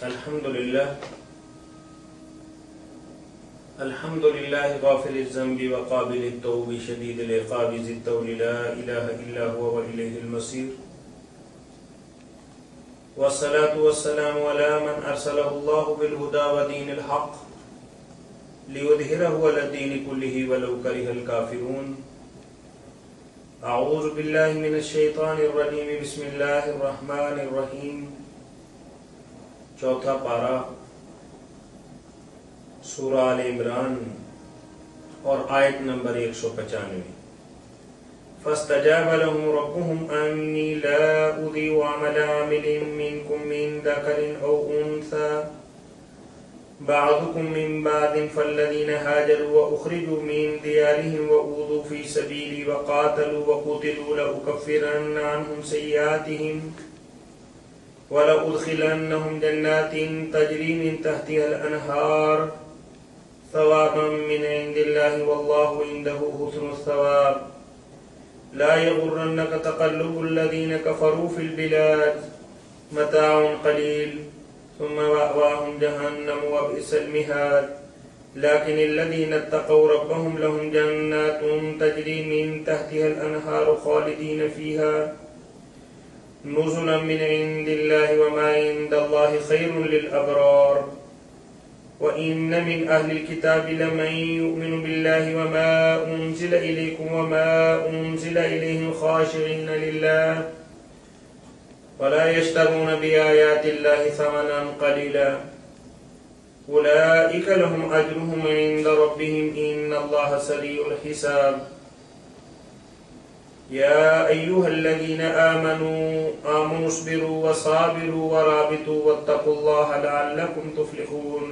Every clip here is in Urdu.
الحمدللہ غافل الذنب وقابل التوب شدید العقاب ذی الطول لا الہ الا هو وإلیہ المصیر والصلاة والسلام علی من ارسلہ اللہ بالہدى ودین الحق لیظہرہ علی الدین کلہ ولو کرہ الکافرون اعوذ باللہ من الشیطان الرجیم بسم اللہ الرحمن الرحیم چوتھا پارہ سورہ آل عمران اور آیت نمبر 195 فاستجاب لهم ربهم أني لا أضيع عمل عامل منكم من ذكر أو أنثى بعضكم من بعض فالذين هاجروا وأخرجوا من ديارهم وأوذوا في سبيلي وقاتلوا وقتلوا لأكفرن عنهم سيئاتهم ولأدخلنهم جنات تجري من تحتها الأنهار ثوابا من عند الله والله عنده حسن الثواب لا يغرنك تقلب الذين كفروا في البلاد متاع قليل ثم مأواهم جهنم وبئس المهاد لكن الذين اتقوا ربهم لهم جنات تجري من تحتها الأنهار خالدين فيها نزلا من عند الله وما عند الله خير للأبرار وَإِنَّ مِنْ أَهْلِ الْكِتَابِ لَمَنْ يُؤْمِنُ بِاللَّهِ وَمَا أُنْزِلَ إِلَيْكُمْ وَمَا أُنْزِلَ إِلَيْهِمْ خَاشِعِينَ لِلَّهِ وَلَا يَشْتَرُونَ بِآيَاتِ اللَّهِ ثَمَنًا قَلِيلًا أُولَئِكَ لَهُمْ أَجْرُهُمْ عِنْدَ رَبِّهِمْ إِنَّ اللَّهَ سَرِيعُ الْحِسَابِ يَا أَيُّهَا الَّذِينَ آمَنوا اصْبِرُوا وَصَابِرُوا وَرَابِطُوا وَاتَّقُوا اللَّهَ لَعَلَّكُمْ تُفْلِحُونَ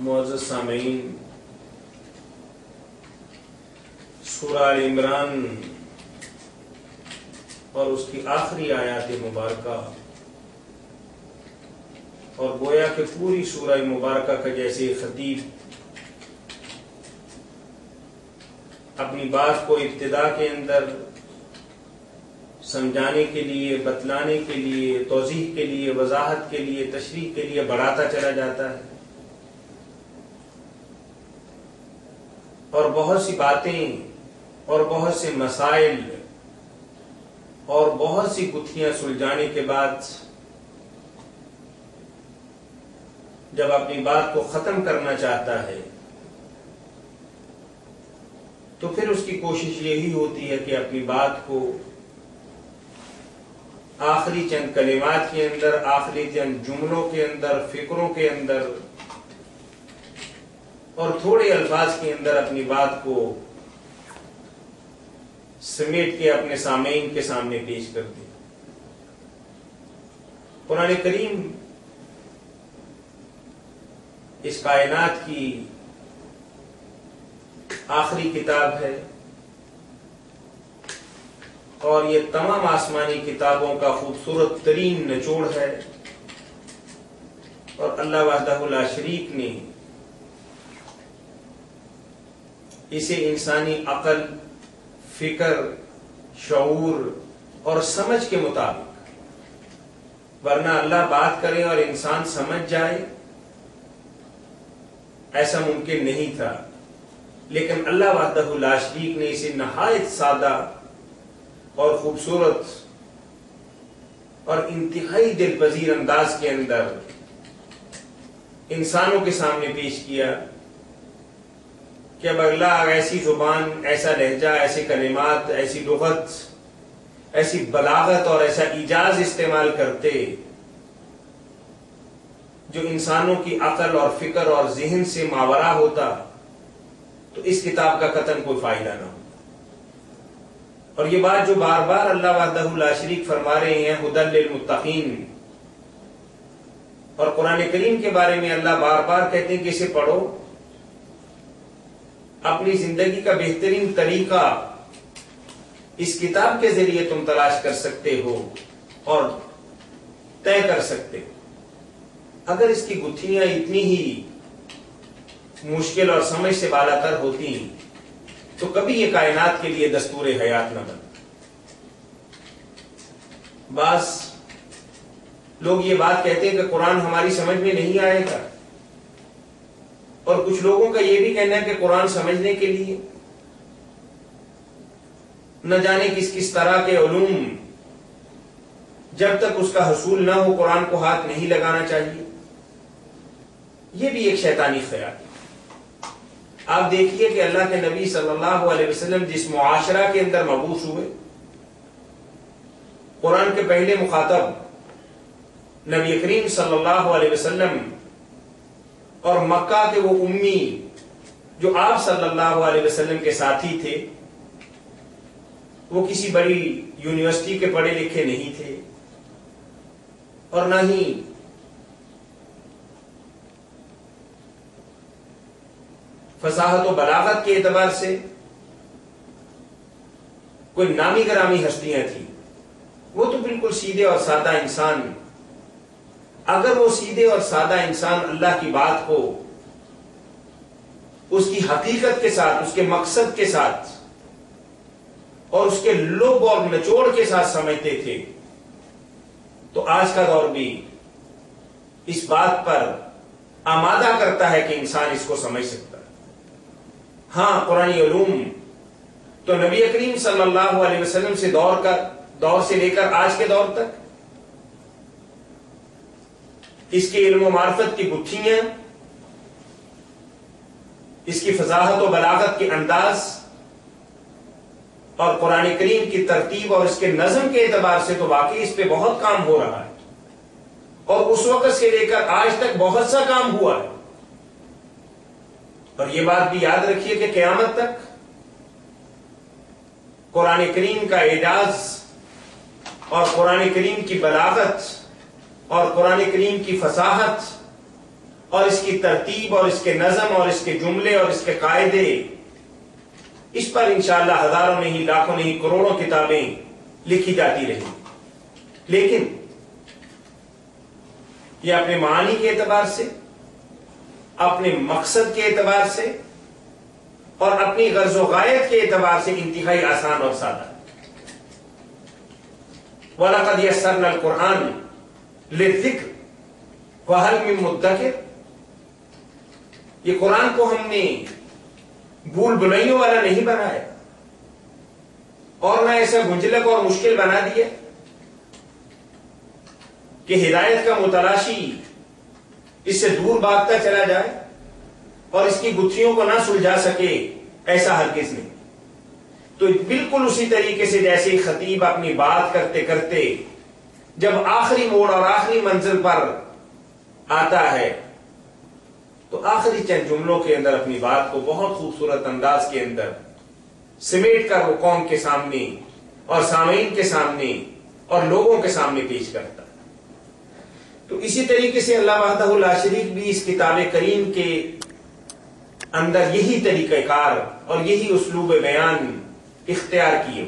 معزز سامعین، سورہ آل عمران اور اس کی آخری آیات مبارکہ اور گویا کہ پوری سورہ مبارکہ کا جیسے خطیب اپنی بات کو ابتدا کے اندر سمجھانے کے لیے، بتلانے کے لیے، توضیح کے لیے، وضاحت کے لیے، تشریح کے لیے بڑھاتا چلا جاتا ہے اور بہت سی باتیں اور بہت سے مسائل اور بہت سی گتھیاں سلجھانے کے بعد جب اپنی بات کو ختم کرنا چاہتا ہے تو پھر اس کی کوشش یہی ہوتی ہے کہ اپنی بات کو آخری چند کلمات کے اندر، آخری چند جملوں کے اندر، فکروں کے اندر اور تھوڑے الفاظ کے اندر اپنی بات کو سمیٹ کے اپنے سامعین کے سامنے پیش کر دے۔ قرآن کریم اس کائنات کی آخری کتاب ہے اور یہ تمام آسمانی کتابوں کا خوبصورت ترین نچوڑ ہے، اور اللہ وحدہ لا شریک نے اسے انسانی عقل، فکر، شعور اور سمجھ کے مطابق، ورنہ اللہ بات کرے اور انسان سمجھ جائے ایسا ممکن نہیں تھا، لیکن اللہ وحدہ لا شریک نے اسے نہایت سادہ اور خوبصورت اور انتہائی دل پذیر انداز کے اندر انسانوں کے سامنے پیش کیا کہ اب اللہ ایسی زبان، ایسا لہجہ، ایسے کلمات، ایسی لغت، ایسی بلاغت اور ایسا ایجاز استعمال کرتے جو انسانوں کی عقل اور فکر اور ذہن سے ماورا ہوتا تو اس کتاب کا قطعاً کوئی فائدہ نہ ہو۔ اور یہ بات جو بار بار اللہ وحدہ لا شریک فرما رہے ہیں، ھدی للمتقین، اور قرآن کریم کے بارے میں اللہ بار بار کہتے ہیں کہ اسے پڑھو، اپنی زندگی کا بہترین طریقہ اس کتاب کے ذریعے تم تلاش کر سکتے ہو اور طے کر سکتے ہو۔ اگر اس کی گتھیاں اتنی ہی مشکل اور سمجھ سے بالا تر ہوتی تو کبھی یہ کائنات کے لیے دستور حیات نہ بن۔ بعض لوگ یہ بات کہتے ہیں کہ قرآن ہماری سمجھ میں نہیں آئے گا، اور کچھ لوگوں کا یہ بھی کہنا ہے کہ قرآن سمجھنے کے لیے نہ جانے کس کس طرح کے علوم، جب تک اس کا حصول نہ ہو قرآن کو ہاتھ نہیں لگانا چاہیے. یہ بھی ایک شیطانی خیال ہے. آپ دیکھیے کہ اللہ کے نبی صلی اللہ علیہ وسلم جس معاشرہ کے اندر مبعوث ہوئے، قرآن کے پہلے مخاطب نبی کریم صلی اللہ علیہ وسلم اور مکہ کے وہ امی جو آپ صلی اللہ علیہ وسلم کے ساتھی تھے، وہ کسی بڑی یونیورسٹی کے پڑھے لکھے نہیں تھے، اور نہ ہی فصاحت و بلاغت کے اعتبار سے کوئی نامی گرامی ہستیاں تھیں. وہ تو بالکل سیدھے اور سادہ انسان. اگر وہ سیدھے اور سادہ انسان اللہ کی بات کو اس کی حقیقت کے ساتھ، اس کے مقصد کے ساتھ اور اس کے لب اور نچوڑ کے ساتھ سمجھتے تھے، تو آج کا دور بھی اس بات پر آمادہ کرتا ہے کہ انسان اس کو سمجھ سکتا ہے. ہاں، قرآنی علوم تو نبی کریم صلی اللہ علیہ وسلم سے دور سے لے کر آج کے دور تک اس کے علم و معرفت کی گتھیاں، اس کی فصاحت و بلاغت کے انداز اور قرآن کریم کی ترتیب اور اس کے نظم کے اعتبار سے تو واقعی اس پہ بہت کام ہو رہا ہے، اور اس وقت سے لے کر آج تک بہت سا کام ہوا ہے. اور یہ بات بھی یاد رکھیے کہ قیامت تک قرآن کریم کا اعجاز اور قرآن کریم کی بلاغت اور قرآن کریم کی فصاحت اور اس کی ترتیب اور اس کے نظم اور اس کے جملے اور اس کے قاعدے، اس پر انشاءاللہ ہزاروں نہیں، لاکھوں نہیں، کروڑوں کتابیں لکھی جاتی رہیں. لیکن یہ اپنے معانی کے اعتبار سے، اپنے مقصد کے اعتبار سے اور اپنی غرض و غایت کے اعتبار سے انتہائی آسان اور سادہ. وَلَقَدْ يَسَّرْنَا الْقُرْآنَ لِلذِّكْرِ وَهَلْ مِن مُدَّكِرٍ. یہ قرآن کو ہم نے بھول بھلائیوں والا نہیں بنایا اور نہ ایسا گنجلک اور مشکل بنا دیا کہ ہدایت کا متلاشی اس سے دور بھاگتا چلا جائے اور اس کی گتھیوں کو نہ سلجھا سکے، ایسا ہرگز نہیں. تو بالکل اسی طریقے سے جیسے خطیب اپنی بات کرتے کرتے جب آخری موڑ اور آخری منزل پر آتا ہے تو آخری چند جملوں کے اندر اپنی بات کو بہت خوبصورت انداز کے اندر سمیٹ کر وہ قوم کے سامنے اور سامعین کے سامنے اور لوگوں کے سامنے پیش کرتا ہے. تو اسی طریقے سے اللہ وحدہ لا شریک بھی اس کتاب کریم کے اندر یہی طریقہ کار اور یہی اسلوب بیان اختیار کیے.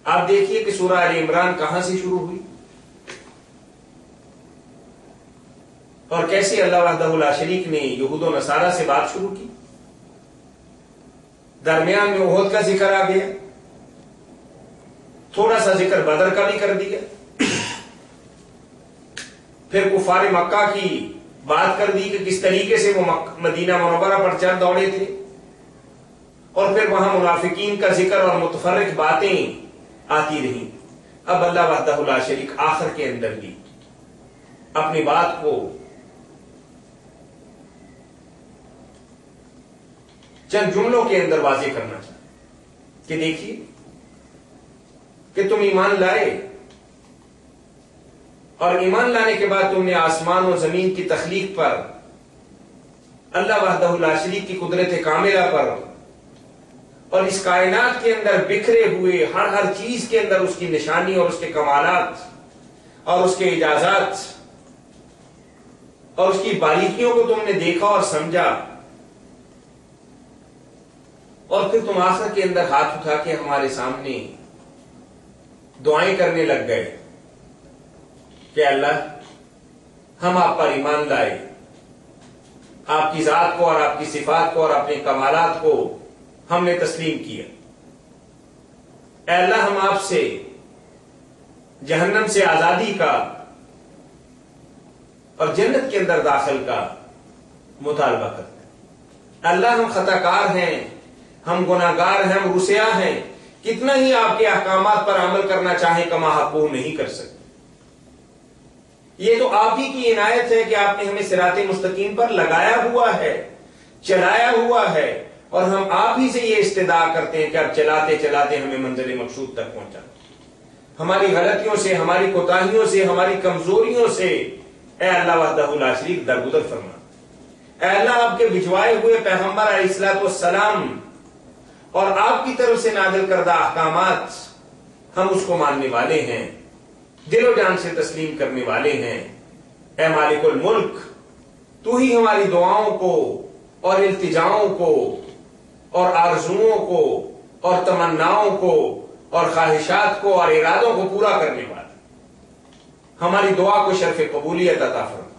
آپ دیکھیے کہ سورہ آل عمران کہاں سے شروع ہوئی اور کیسے اللہ وحدہ لا شریک نے یہود و نصارہ سے بات شروع کی. درمیان میں احد کا ذکر آ گیا، تھوڑا سا ذکر بدر کا بھی کر دیا، پھر کفار مکہ کی بات کر دی کہ کس طریقے سے وہ مدینہ منورہ پر چل دوڑے تھے، اور پھر وہاں منافقین کا ذکر اور متفرق باتیں آتی رہیں. اب اللہ وحدہ لا شریک آخر کے اندر بھی اپنی بات کو چند جملوں کے اندر واضح کرنا چاہتا کہ دیکھیے کہ تم ایمان لائے اور ایمان لانے کے بعد تم نے آسمان و زمین کی تخلیق پر، اللہ وحدہ لا شریک کی قدرت کاملہ پر اور اس کائنات کے اندر بکھرے ہوئے ہر چیز کے اندر اس کی نشانی اور اس کے کمالات اور اس کے اعجازات اور اس کی باریکیوں کو تم نے دیکھا اور سمجھا، اور پھر تم آخر کے اندر ہاتھ اٹھا کے ہمارے سامنے دعائیں کرنے لگ گئے کہ اللہ ہم آپ پر ایمان لائے، آپ کی ذات کو اور آپ کی صفات کو اور اپنے کمالات کو ہم نے تسلیم کیا. اے اللہ ہم آپ سے جہنم سے آزادی کا اور جنت کے اندر داخل کا مطالبہ کرتے ہیں۔ اللہ ہم خطا کار ہیں، ہم گناہگار ہیں، ہم رسیا ہیں، کتنا ہی آپ کے احکامات پر عمل کرنا چاہیں کما حق وہ نہیں کر سکتے۔ یہ تو آپ ہی کی عنایت ہے کہ آپ نے ہمیں صراط مستقیم پر لگایا ہوا ہے، چلایا ہوا ہے، اور ہم آپ ہی سے یہ استدعا کرتے ہیں کہ اب چلاتے چلاتے ہمیں منزل مقصود تک پہنچا۔ ہماری غلطیوں سے، ہماری کوتاہیوں سے، ہماری کمزوریوں سے اے اللہ وحدہ لا شریک درگزر فرما۔ اے اللہ آپ کے بھجوائے ہوئے پیغمبر علیہ الصلوۃ والسلام اور آپ کی طرف سے نازل کردہ احکامات، ہم اس کو ماننے والے ہیں، دل و جان سے تسلیم کرنے والے ہیں۔ اے مالک الملک، تو ہی ہماری دعاؤں کو اور التجاؤں کو اور آرزوؤں کو اور تمناؤں کو اور خواہشات کو اور ارادوں کو پورا کرنے والا، ہماری دعا کو شرف قبولیت عطا فرما۔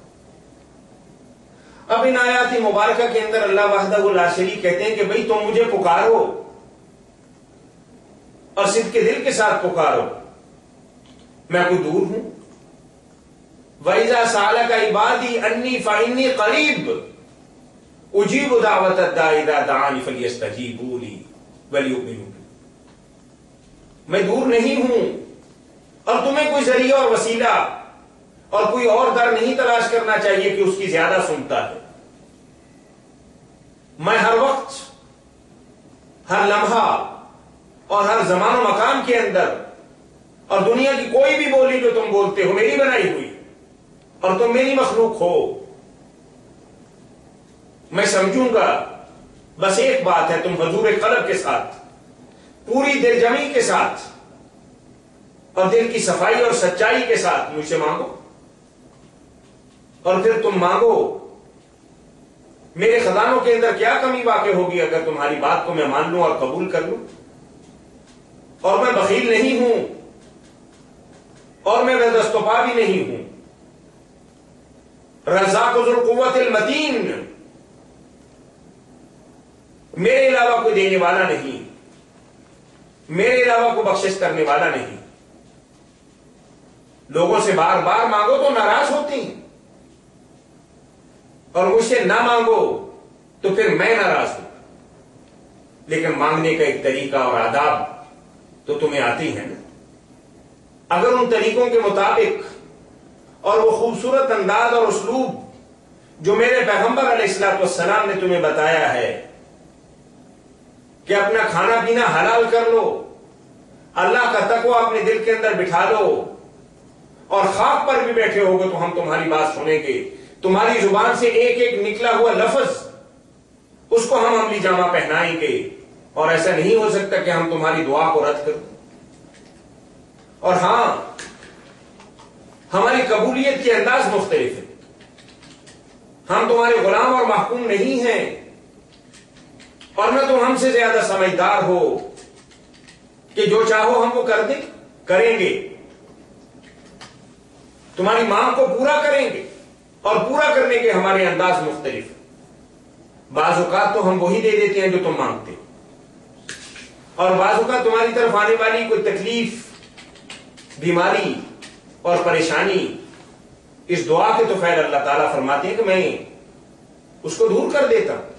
اب ان آیات مبارکہ کے اندر اللہ وحدہ لا شریک کہتے ہیں کہ بھئی تم مجھے پکارو اور صدق کے دل کے ساتھ پکارو، میں کوئی دور ہوں۔ وَإِذَا سَأَلَكَ عِبَادِي أَنِّي فَإِنِّي قَرِيبٌ أُجِيبُ دَعْوَةَ الدَّاعِ إِذَا دَعَانِ فَلْيَسْتَجِيبُوا لِي وَلْيُؤْمِنُوا بِي۔ میں دور نہیں ہوں، اور تمہیں کوئی ذریعہ اور وسیلہ اور کوئی اور در نہیں تلاش کرنا چاہیے کہ اس کی زیادہ سنتا ہے۔ میں ہر وقت، ہر لمحہ اور ہر زمان و مقام کے اندر، اور دنیا کی کوئی بھی بولی جو تم بولتے ہو میری بنائی ہوئی اور تم میری مخلوق ہو، میں سمجھوں گا بس ایک بات ہے، تم حضور قلب کے ساتھ، پوری دل جمی کے ساتھ اور دل کی صفائی اور سچائی کے ساتھ مجھ سے مانگو، اور پھر تم مانگو۔ میرے خزانوں کے اندر کیا کمی واقع ہوگی اگر تمہاری بات کو میں مان لوں اور قبول کر لوں؟ اور میں بخیل نہیں ہوں اور میں دست و پا بھی نہیں ہوں۔ رزاق ذو القوت المتین، میرے علاوہ کوئی دینے والا نہیں، میرے علاوہ کوئی بخشش کرنے والا نہیں۔ لوگوں سے بار بار مانگو تو ناراض ہوتی ہیں، اور مجھ سے نہ مانگو تو پھر میں ناراض ہوں۔ لیکن مانگنے کا ایک طریقہ اور آداب تو تمہیں آتی ہے نا۔ اگر ان طریقوں کے مطابق اور وہ خوبصورت انداز اور اسلوب جو میرے پیغمبر علیہ الصلوۃ والسلام نے تمہیں بتایا ہے کہ اپنا کھانا پینا حلال کر لو، اللہ کا تقوی اپنے دل کے اندر بٹھا لو، اور خاک پر بھی بیٹھے ہوگے تو ہم تمہاری بات سنیں گے، تمہاری زبان سے ایک ایک نکلا ہوا لفظ اس کو ہم عملی جامہ پہنائیں گے، اور ایسا نہیں ہو سکتا کہ ہم تمہاری دعا کو رد کر دیں۔ اور ہاں، ہماری قبولیت کے انداز مختلف ہے، ہم تمہارے غلام اور محکوم نہیں ہیں، اور نہ تم ہم سے زیادہ سمجھدار ہو کہ جو چاہو ہم وہ کر دیں، کریں گے، تمہاری مانگ کو پورا کریں گے، اور پورا کرنے کے ہمارے انداز مختلف ہیں۔ بعض اوقات تو ہم وہی دے دیتے ہیں جو تم مانگتے ہو، اور بعض اوقات تمہاری طرف آنے والی کوئی تکلیف، بیماری اور پریشانی، اس دعا کے تو خیر اللہ تعالیٰ فرماتے ہیں کہ میں اس کو دور کر دیتا ہوں۔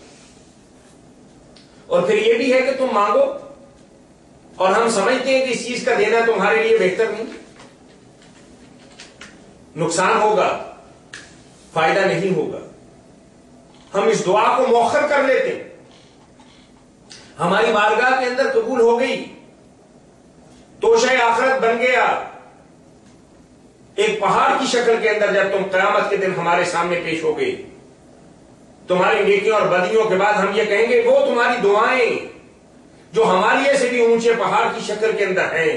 اور پھر یہ بھی ہے کہ تم مانگو اور ہم سمجھتے ہیں کہ اس چیز کا دینا تمہارے لیے بہتر نہیں، نقصان ہوگا، فائدہ نہیں ہوگا، ہم اس دعا کو مؤخر کر لیتے ہیں۔ ہماری بارگاہ کے اندر قبول ہو گئی، توشہ آخرت بن گیا، ایک پہاڑ کی شکل کے اندر جب تم قیامت کے دن ہمارے سامنے پیش ہو گئی، تمہاری نیکیوں اور بدیوں کے بعد ہم یہ کہیں گے وہ تمہاری دعائیں جو ہمالیہ سے بھی اونچے پہاڑ کی شکل کے اندر ہیں،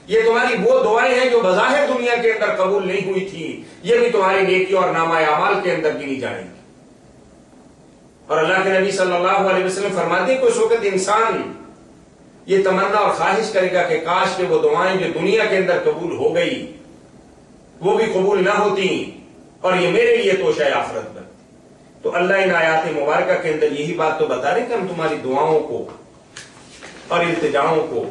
یہ تمہاری وہ دعائیں ہیں جو بظاہر دنیا کے اندر قبول نہیں ہوئی تھی، یہ بھی تمہاری نیکیوں اور نامہ اعمال کے اندر گنی جائیں گی۔ اور اللہ کے نبی صلی اللہ علیہ وسلم فرماتے ہیں کہ اس وقت انسان یہ تمنا اور خواہش کرے گا کہ کاش کہ وہ دعائیں جو دنیا کے اندر قبول ہو گئی وہ بھی قبول نہ ہوتی اور یہ میرے لیے توشہ آخرت بنتی۔ تو اللہ ان آیات مبارکہ کے اندر یہی بات تو بتا رہے کہ ہم تمہاری دعاؤں کو اور التجاؤں کو